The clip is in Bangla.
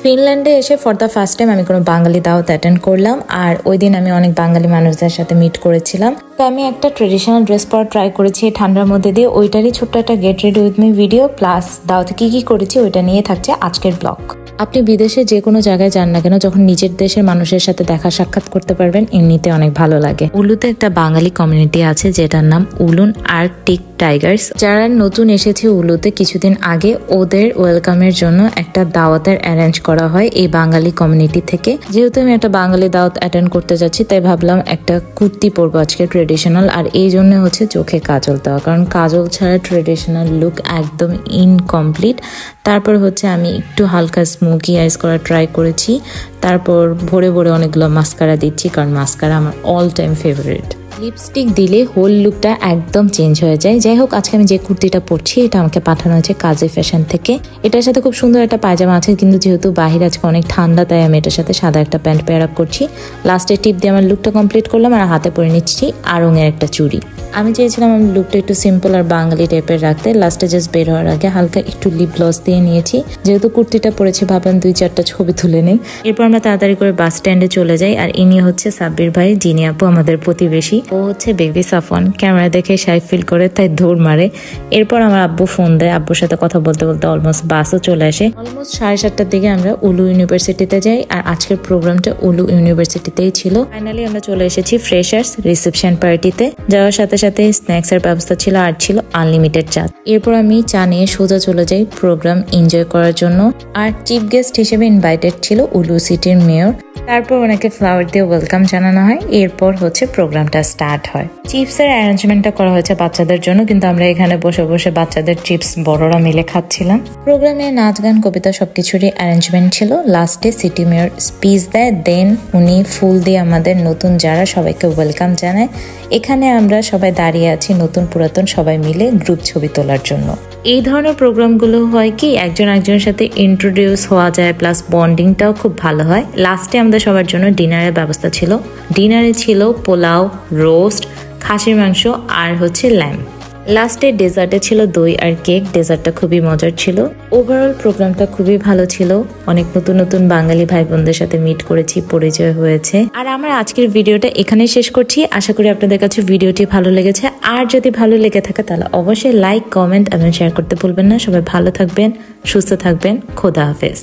ফিনল্যান্ডে এসে ফর দ্য ফার্স্ট টাইম আমি কোনো বাঙালি দাওয়াত অ্যাটেন্ড করলাম, আর ওই দিন আমি অনেক বাঙালি মানুষদের সাথে মিট করেছিলাম। তো আমি একটা ট্রেডিশনাল ড্রেস পরা ট্রাই করেছি ঠান্ডার মধ্যে দিয়ে, ওইটারই ছোট্ট একটা get ready with me video plus দাওয়াতে কি করেছি ওইটা নিয়ে থাকছে আজকের ব্লগ। আপনি বিদেশে যে কোনো জায়গায় যান না কেন, যখন নিজের দেশের মানুষের সাথে দেখা সাক্ষাৎ করতে পারবেন এমনিতে অনেক ভালো লাগে। উলুতে একটা বাঙালি কমিউনিটি আছে যেটার নাম উলুন আর্কটিক টাইগার্স। যারা নতুন এসেছে উলুতে কিছুদিন আগে, ওদের ওয়েলকামের জন্য একটা দাওয়াতের অ্যারেঞ্জ করা হয় এই বাঙালি কমিউনিটি থেকে। যেহেতু আমি একটা বাঙালি দাওয়াত অ্যাটেন্ড করতে যাচ্ছি, তাই ভাবলাম একটা কুর্তি পরবো আজকে ট্রেডিশনাল, আর এই জন্য হচ্ছে চোখে কাজল দেওয়া, কারণ কাজল ছাড়া ট্রেডিশনাল লুক একদম ইনকমপ্লিট। তারপর হচ্ছে আমি একটু হালকা স্মোকি আইস করা ট্রাই করেছি, তারপর ভরে ভরে অনেকগুলো মাস্কারা দিচ্ছি, কারণ মাস্কারা আমার অল টাইম ফেভারিট। লিপস্টিক দিলে হোল লুকটা একদম চেঞ্জ হয়ে যায়। যাই হোক, আজকে আমি যে কুর্তিটা পরছি এটা আমাকে পাঠানো হয়েছে কাজী ফ্যাশন থেকে। এটার সাথে খুব সুন্দর একটা পায়জামা আছে, কিন্তু যেহেতু বাহির আজকে অনেক ঠান্ডা তাই আমি এটার সাথে সাদা একটা প্যান্ট পেয়ার আপ করছি। লাস্টে টিপ দিয়ে আমার লুকটা কমপ্লিট করলাম, আর হাতে পরে নিচ্ছি আড়ঙের একটা চুড়ি। আমি চেয়েছিলাম আমার লুকটা একটু সিম্পল আর বাঙালি টাইপের রাখতে। লাস্টে জাস্ট বের হওয়ার আগে হালকা একটু লিপ গ্লস দিয়ে নিয়েছি। যেহেতু কুর্তিটা পরেছি ভাবলাম 2-4টা ছবি তুলে নেই। এরপর আমরা তাড়াতাড়ি করে বাস স্ট্যান্ডে চলে যাই, আর ইনি হচ্ছে সাব্বির ভাই, যিনি আপু আমাদের প্রতিবেশী। ও হচ্ছে বেবি সাফন, ক্যামেরা দেখে শাই ফিল করে তাই দৌড় মারে। এরপর আমার আব্বু ফোন দেয়, আব্বুর সাথে কথা বলতে বলতে অলমোস্ট বাসও চলে আসে। অলমোস্ট 7:30টার দিকে আমরা উলু ইউনিভার্সিটিতে যাই, আর আজকের প্রোগ্রামটা উলু ইউনিভার্সিটিতেই ছিল। ফাইনালি আমরা চলে এসেছি ফ্রেশার্স রিসেপশন পার্টিতে। যাওয়ার সাথে সাথে স্ন্যাক্স এর ব্যবস্থা ছিল, আর ছিল আনলিমিটেড চা। এরপর আমি চা নিয়ে সোজা চলে যাই প্রোগ্রাম এনজয় করার জন্য। আর চিফ গেস্ট হিসেবে ইনভাইটেড ছিল উলু সিটির মেয়র। তারপর ওনাকে ফ্লাওয়ার দিয়ে ওয়েলকাম জানানো হয়। এরপর হচ্ছে প্রোগ্রামটা স্টার্ট হয়। চিপসের অ্যারেঞ্জমেন্টটা করা হয়েছে বাচ্চাদের জন্য, কিন্তু আমরা এখানে বসে বসে বাচ্চাদের চিপস বড়রা মিলে খাচ্ছিলাম। প্রোগ্রামে নাচ গান কবিতা সবকিছুরই অ্যারেঞ্জমেন্ট ছিল। লাস্টে সিটি মেয়র স্পিচ দেয়, দেন উনি ফুল দিয়ে আমাদের নতুন যারা সবাইকে ওয়েলকাম জানায়। এখানে আমরা সবাই দাঁড়িয়ে আছি নতুন পুরাতন সবাই মিলে গ্রুপ ছবি তোলার জন্য। এই ধরনের প্রোগ্রামগুলো হয় কি একজন একজনের সাথে ইন্ট্রোডিউস হওয়া যায়, প্লাস বন্ডিংটাও খুব ভালো হয়। লাস্টে আমাদের সবার জন্য ডিনারের ব্যবস্থা ছিল। ডিনারে ছিল পোলাও, রোস্ট, খাসির মাংস আর হচ্ছে ল্যাম্ব। লাস্টে ডেজার্টে ছিল দই আর কেক। ডেজার্টটা খুবই মজার ছিল। ওভারঅল প্রোগ্রামটা খুবই ভালো ছিল। অনেক নতুন নতুন বাঙালি ভাই বোনদের সাথে মিট করেছি, পরিচয় হয়েছে। আর আমার আজকের ভিডিওটা এখানেই শেষ করছি। আশা করি আপনাদের কাছে ভিডিওটি ভালো লেগেছে। আর যদি ভালো লেগে থাকে তাহলে অবশ্যই লাইক, কমেন্ট এবং শেয়ার করতে ভুলবেন না। সবাই ভালো থাকবেন, সুস্থ থাকবেন। খোদা হাফেজ।